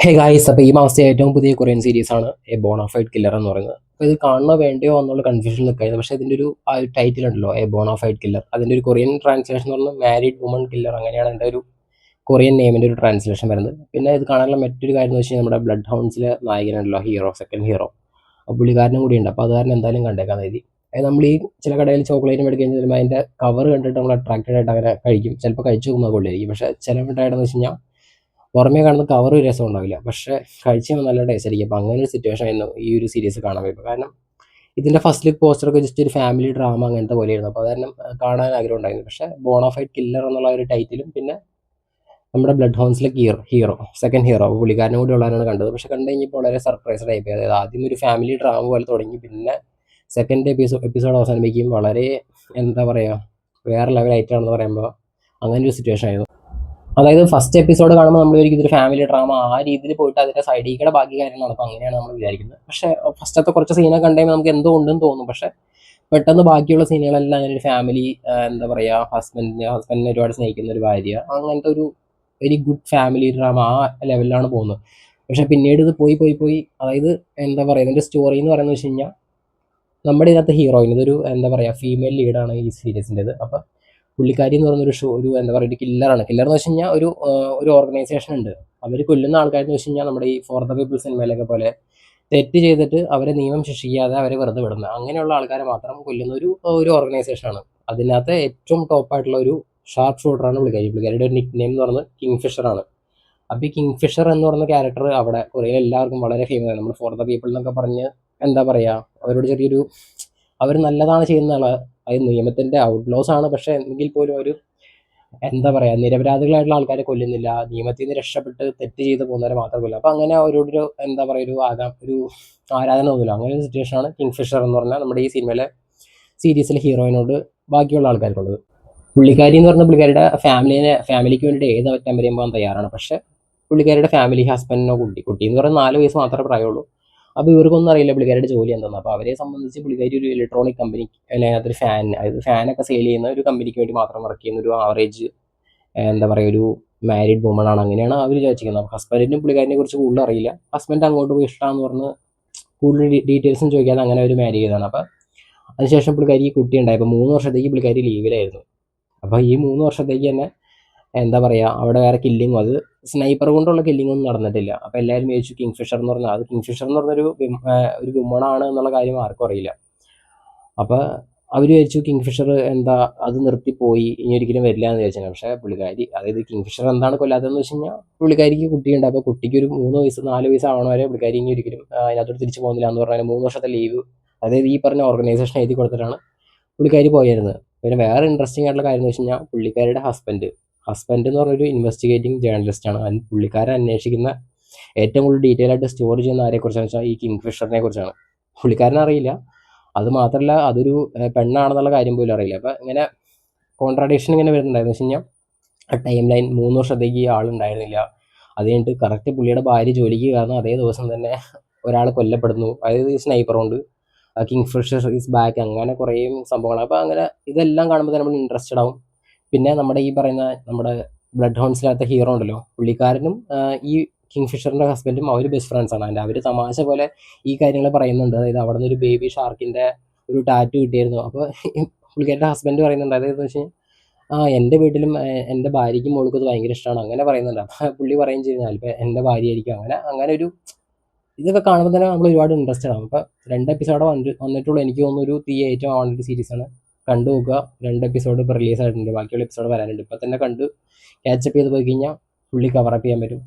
Hey guys, അപ്പോൾ ഈ മാസത്തെ ഏറ്റവും പുതിയ കൊറിയൻ സീരീസാണ് എ ബോണാഫൈഡ് കില്ലർ എന്ന് പറയുന്നത്. അപ്പോൾ ഇത് കാണണോ വേണ്ടയോ എന്നുള്ള കൺഫ്യൂഷൻ നിൽക്കായിരുന്നു. പക്ഷേ ഇതിൻ്റെ ഒരു ടൈറ്റിൽ ഉണ്ടല്ലോ, എ ബോണാഫൈഡ് കില്ലർ, അതിൻ്റെ ഒരു കൊറിയൻ ട്രാൻസ്ലേഷൻ എന്ന് പറഞ്ഞാൽ മാരീഡ് വുമൺ കില്ലർ, അങ്ങനെയാണ് എൻ്റെ ഒരു കൊറിയൻ നെയിമിൻ്റെ ഒരു ട്രാൻസ്ലേഷൻ വരുന്നത്. പിന്നെ ഇത് കാണാനുള്ള മറ്റൊരു കാര്യം എന്ന് വെച്ച് കഴിഞ്ഞാൽ നമ്മുടെ ബ്ലഡ് ഹൗൺസിലെ നായകനുണ്ടല്ലോ, ഹീറോ, സെക്കൻഡ് ഹീറോ, അപ്പോൾ പുള്ളിക്കാരനും കൂടി ഉണ്ട്. അപ്പോൾ അത് കാരണം എന്തായാലും കണ്ടേക്കാൻ എഴുതി. നമ്മൾ ഈ ചില കടയിൽ ചോക്ലേറ്റ് മേടിക്കാൻ ചെല്ലുമ്പോൾ അതിൻ്റെ കവർ കണ്ടിട്ട് നമ്മൾ അട്രാക്റ്റഡ് ആയിട്ട് അങ്ങനെ കഴിക്കും. ചിലപ്പോൾ കഴിച്ചു നോക്കുമ്പോൾ കൊള്ളിയായിരിക്കും. പക്ഷേ ചില മിഠായിടെന്ന് വെച്ച് കഴിഞ്ഞാൽ പുറമേ കാണുന്ന കവർ രസം ഉണ്ടാവില്ല, പക്ഷേ കഴിച്ച് നല്ല ടേസ്റ്റ് ആയിരിക്കും. അപ്പോൾ അങ്ങനെ ഒരു സിറ്റുവേഷൻ ആയിരുന്നു ഈ ഒരു സീരീസ് കാണാൻ പോയപ്പോൾ. കാരണം ഇതിൻ്റെ ഫസ്റ്റ് ലുക്ക് പോസ്റ്ററൊക്കെ ജസ്റ്റ് ഒരു ഫാമിലി ഡ്രാമ അങ്ങനത്തെ പോലെയായിരുന്നു. അപ്പോൾ അത് കാരണം കാണാൻ ആഗ്രഹം ഉണ്ടായിരുന്നു. പക്ഷേ ബോണാഫൈഡ് കില്ലർ എന്നുള്ള ഒരു ടൈറ്റിലും പിന്നെ നമ്മുടെ ബ്ലഡ് ഹൗൺസിലെ ഹീറോ, സെക്കൻഡ് ഹീറോ, പുള്ളിക്കാരനും കൂടി ഉള്ളതാണ് കണ്ടത്. പക്ഷേ കണ്ടു കഴിഞ്ഞപ്പോൾ വളരെ സർപ്രൈസ്ഡ് ആയിപ്പോയി. അതായത് ആദ്യം ഒരു ഫാമിലി ഡ്രാമ പോലെ തുടങ്ങി, പിന്നെ സെക്കൻഡ് എപ്പിസോഡ് അവസാനിപ്പിക്കും വളരെ എന്താ പറയുക, വേറെ ലെവലായിട്ടാണെന്ന് പറയുമ്പോൾ അങ്ങനെ ഒരു സിറ്റുവേഷൻ ആയിരുന്നു. അതായത് ഫസ്റ്റ് എപ്പിസോഡ് കാണുമ്പോൾ നമ്മൾ ഒരിക്കലും ഇതൊരു ഫാമിലി ഡ്രാമ ആ രീതിയിൽ പോയിട്ട് അതിൻ്റെ സൈഡിൽ ബാക്കി കാര്യങ്ങൾ നടക്കും, അങ്ങനെയാണ് നമ്മൾ വിചാരിക്കുന്നത്. പക്ഷേ ഫസ്റ്റത്തെ കുറച്ച് സീനൊക്കെ കണ്ടുകഴിയുമ്പോൾ നമുക്ക് എന്തോ ഉണ്ടെന്ന് തോന്നും. പക്ഷേ പെട്ടെന്ന് ബാക്കിയുള്ള സീനുകളെല്ലാം അങ്ങനെ ഒരു ഫാമിലി, എന്താ പറയുക, ഹസ്ബൻഡിനെ ഒരുപാട് സ്നേഹിക്കുന്ന ഒരു ഭാര്യ, അങ്ങനത്തെ ഒരു വെരി ഗുഡ് ഫാമിലി ഡ്രാമ ആ ലെവലിലാണ് പോകുന്നത്. പക്ഷേ പിന്നീട് ഇത് പോയി അതായത് എന്താ പറയുക, ഇതിൻ്റെ സ്റ്റോറി എന്ന് പറയുന്നത് വെച്ച് കഴിഞ്ഞാൽ നമ്മുടെ ഇതിനകത്ത് ഹീറോയിൻ, ഇതൊരു എന്താ പറയുക ഫീമെയിൽ ലീഡാണ് ഈ സീരീസിൻ്റെത്. അപ്പോൾ പുള്ളിക്കാരി എന്ന് പറയുന്നൊരു ഒരു എന്താ പറയുക, ഒരു കില്ലറാണ്. കില്ലർ എന്ന് വെച്ച് കഴിഞ്ഞാൽ ഒരു ഓർഗനൈസേഷൻ ഉണ്ട്. അവർ കൊല്ലുന്ന ആൾക്കാരെന്ന് വെച്ച് കഴിഞ്ഞാൽ നമ്മുടെ ഈ ഫോർ ദ പീപ്പിൾ സിനിമയിലൊക്കെ പോലെ തെറ്റ് ചെയ്തിട്ട് അവരെ നിയമം ശിക്ഷിക്കാതെ അവരെ വെറുതെ വിടുന്നത്, അങ്ങനെയുള്ള ആൾക്കാരെ മാത്രം കൊല്ലുന്ന ഒരു ഓർഗനൈസേഷനാണ്. അതിനകത്ത് ഏറ്റവും ടോപ്പായിട്ടുള്ള ഒരു ഷാർപ്പ് ഷൂട്ടറാണ് പുള്ളിക്കാരിയുടെ ഒരു നിക് നെയിം എന്ന് പറയുന്നത് കിങ് ഫിഷറാണ്. അപ്പോൾ ഈ കിങ് ഫിഷർ എന്ന് പറയുന്ന ക്യാരക്ടർ അവിടെ കൊറിയയിൽ എല്ലാവർക്കും വളരെ ഫേമസ് ആണ്. നമ്മൾ ഫോർ ദ പീപ്പിൾ എന്നൊക്കെ പറഞ്ഞ് എന്താ പറയുക, അവരോട് ചെറിയൊരു, അവർ നല്ലതാണ് ചെയ്യുന്ന ആൾ, അത് നിയമത്തിൻ്റെ ഔട്ട്ലോസ് ആണ്. പക്ഷേ എങ്കിൽ പോലും ഒരു എന്താ പറയുക, നിരപരാധികളായിട്ടുള്ള ആൾക്കാരെ കൊല്ലുന്നില്ല, നിയമത്തിൽ നിന്ന് രക്ഷപ്പെട്ട് തെറ്റ് ചെയ്ത് പോകുന്നവരെ മാത്രം കൊല്ലും. അപ്പോൾ അങ്ങനെ അവരോടൊരു എന്താ പറയുക, ഒരു ആരാധന തോന്നില്ല. അങ്ങനെ ഒരു സിറ്റുവേഷനാണ് കിങ് ഫിഷർ എന്ന് പറഞ്ഞാൽ നമ്മുടെ ഈ സീരീസിലെ ഹീറോയിനോട് ബാക്കിയുള്ള ആൾക്കാർക്കുള്ളത്. പുള്ളിക്കാരി എന്ന് പറഞ്ഞാൽ പുള്ളിക്കാരുടെ ഫാമിലിക്ക് വേണ്ടിയിട്ട് ഏത് അറ്റം വരെയും പോകാൻ തയ്യാറാണ്. പക്ഷേ പുള്ളിക്കാരുടെ ഫാമിലി, ഹസ്ബൻഡിനോ കുട്ടി എന്ന് പറയുന്നത് 4 വയസ്സ് മാത്രമേ പ്രായമുള്ളൂ. അപ്പോൾ ഇവർക്കൊന്നും അറിയില്ല പുള്ളിക്കാരുടെ ജോലി എന്താണെന്ന്. അപ്പോൾ അവരെ സംബന്ധിച്ച് പുള്ളിക്കാരി ഒരു ഇലക്ട്രോണിക് കമ്പനി, അല്ലെങ്കിൽ അതൊരു അതായത് ഫാനൊക്കെ സെയിൽ ചെയ്യുന്ന ഒരു കമ്പനിക്ക് വേണ്ടി മാത്രം വർക്ക് ചെയ്യുന്ന ഒരു ആവറേജ് എന്താ പറയുക, ഒരു മാരീഡ് വുമൺ ആണ്. അങ്ങനെയാണ് അവർ വിചാരിച്ചിരിക്കുന്നത്. അപ്പോൾ ഹസ്ബൻഡിനും പുള്ളിക്കാരിനെ കുറിച്ച് കൂടുതൽ അറിയില്ല. ഹസ്ബൻഡ് അങ്ങോട്ട് പോയി ഇഷ്ടമാണെന്ന് പറഞ്ഞ് കൂടുതൽ ഡീറ്റെയിൽസും ചോദിക്കാതെ അങ്ങനെ അവർ മാരി ചെയ്തതാണ്. അപ്പോൾ അതിനുശേഷം പുള്ളിക്കാരി കുട്ടി ഉണ്ടായി. അപ്പോൾ 3 വർഷത്തേക്ക് പുള്ളിക്കാരി ലീവിലായിരുന്നു. അപ്പോൾ ഈ 3 വർഷത്തേക്ക് തന്നെ എന്താ പറയുക, അവിടെ വേറെ കില്ലിങ്ങും, അത് സ്നൈപ്പർ കൊണ്ടുള്ള കില്ലിങ്ങൊന്നും നടന്നിട്ടില്ല. അപ്പോൾ എല്ലാവരും വിചാരിച്ചു കിങ് ഫിഷർ എന്ന് പറഞ്ഞാൽ അത് കിങ് ഫിഷർ എന്ന് പറഞ്ഞൊരു വുമണാണ് എന്നുള്ള കാര്യം ആർക്കും അറിയില്ല. അപ്പോൾ അവർ വിചാരിച്ചു കിങ് ഫിഷർ എന്താ അത് നിർത്തിപ്പോയി, ഇനി ഒരിക്കലും വരില്ല എന്ന് വിചാരിച്ചാൽ. പക്ഷേ പുള്ളിക്കാരി, അതായത് കിങ് ഫിഷർ എന്താണ് കൊല്ലാത്തതെന്ന് വെച്ച് കഴിഞ്ഞാൽ പുള്ളിക്കാരിക്ക് കുട്ടിയുണ്ട്. അപ്പോൾ കുട്ടിക്ക് ഒരു 3 വയസ്സ് 4 വയസ്സ് ആവണ വരെ പുള്ളിക്കാരി ഇനി ഒരിക്കലും അതിനകത്തോട്ട് തിരിച്ചു പോകുന്നില്ല എന്ന് പറഞ്ഞാൽ 3 വർഷത്തെ ലീവ്, അതായത് ഈ പറഞ്ഞ ഓർഗനൈസേഷൻ എഴുതി കൊടുത്തിട്ടാണ് പുള്ളിക്കാരി പോയിരുന്നത്. പിന്നെ വേറെ ഇൻട്രസ്റ്റിംഗ് ആയിട്ടുള്ള കാര്യം എന്ന് വെച്ച് കഴിഞ്ഞാൽ പുള്ളിക്കാരിയുടെ ഹസ്ബൻഡ് എന്ന് പറഞ്ഞൊരു ഇൻവെസ്റ്റിഗേറ്റിംഗ് ജേർണലിസ്റ്റാണ്. പുള്ളിക്കാരൻ അന്വേഷിക്കുന്ന ഏറ്റവും കൂടുതൽ ഡീറ്റെയിൽ ആയിട്ട് സ്റ്റോറി ചെയ്യുന്ന ആരെക്കുറിച്ചാണെന്ന് വെച്ചാൽ ഈ കിങ് ഫിഷറിനെ കുറിച്ചാണ്. പുള്ളിക്കാരനെ അറിയില്ല. അത് മാത്രമല്ല, അതൊരു പെണ്ണാണെന്നുള്ള കാര്യം പോലും അറിയില്ല. അപ്പോൾ ഇങ്ങനെ കോൺട്രാഡിക്ഷൻ ഇങ്ങനെ വരുന്നുണ്ടായിരുന്നു വെച്ച് കഴിഞ്ഞാൽ ആ ടൈം ലൈൻ 3 വർഷത്തേക്ക് ആളുണ്ടായിരുന്നില്ല. അത് കഴിഞ്ഞിട്ട് കറക്റ്റ് പുള്ളിയുടെ ഭാര്യ ജോലിക്ക് കാരണം അതേ ദിവസം തന്നെ ഒരാൾ കൊല്ലപ്പെടുന്നു, അതായത് ഈ സ്നൈപ്പർ കൊണ്ട്. കിങ് ഫിഷർ ഈസ് ബാക്ക്, അങ്ങനെ കുറേ സംഭവങ്ങൾ. അപ്പോൾ അങ്ങനെ ഇതെല്ലാം കാണുമ്പോൾ നമ്മൾ ഇൻട്രസ്റ്റഡ് ആവും. പിന്നെ നമ്മുടെ ഈ പറയുന്ന നമ്മുടെ ബ്ലഡ് ഹൗൺസിനകത്തെ ഹീറോ ഉണ്ടല്ലോ, പുള്ളിക്കാരനും ഈ കിങ് ഫിഷറിൻ്റെ ഹസ്ബൻഡും അവർ ബെസ്റ്റ് ഫ്രണ്ട്സാണ്. അതിൻ്റെ അവർ തമാശ പോലെ ഈ കാര്യങ്ങൾ പറയുന്നുണ്ട്. അതായത് അവിടെ നിന്ന് ഒരു ബേബി ഷാർക്കിൻ്റെ ഒരു ടാറ്റു കിട്ടിയായിരുന്നു. അപ്പോൾ പുള്ളിക്കാരുടെ ഹസ്ബൻഡ് പറയുന്നുണ്ട്, അതായത് വെച്ച് എൻ്റെ വീട്ടിലും എൻ്റെ ഭാര്യയ്ക്കും മോൾക്ക് അത് ഭയങ്കര ഇഷ്ടമാണ്, അങ്ങനെ പറയുന്നുണ്ട്. അപ്പോൾ പുള്ളി പറയും ചെയ്യുന്നത് ഇപ്പോൾ എൻ്റെ ഭാര്യയായിരിക്കും. അങ്ങനെ ഒരു ഇതൊക്കെ കാണുമ്പോൾ തന്നെ നമ്മൾ ഒരുപാട് ഇൻട്രസ്റ്റഡ് ആവും. അപ്പോൾ 2 എപ്പിസോഡ് വന്നിട്ടുള്ളൂ. എനിക്ക് തോന്നുന്നു ഒരു ഏറ്റവും ആവേണ്ട സീരീസാണ്. കണ്ടു നോക്കുക. 2 എപ്പിസോഡ് ഇപ്പോൾ റിലീസ് ആയിട്ടുണ്ട്, ബാക്കിയുള്ള എപ്പിസോഡ് വരാനുണ്ട്. ഇപ്പോൾ തന്നെ കണ്ട് ക്യാച്ചപ്പ് ചെയ്ത് പോയി കഴിഞ്ഞാൽ ഫുള്ളി കവറപ്പ് ചെയ്യാൻ പറ്റും.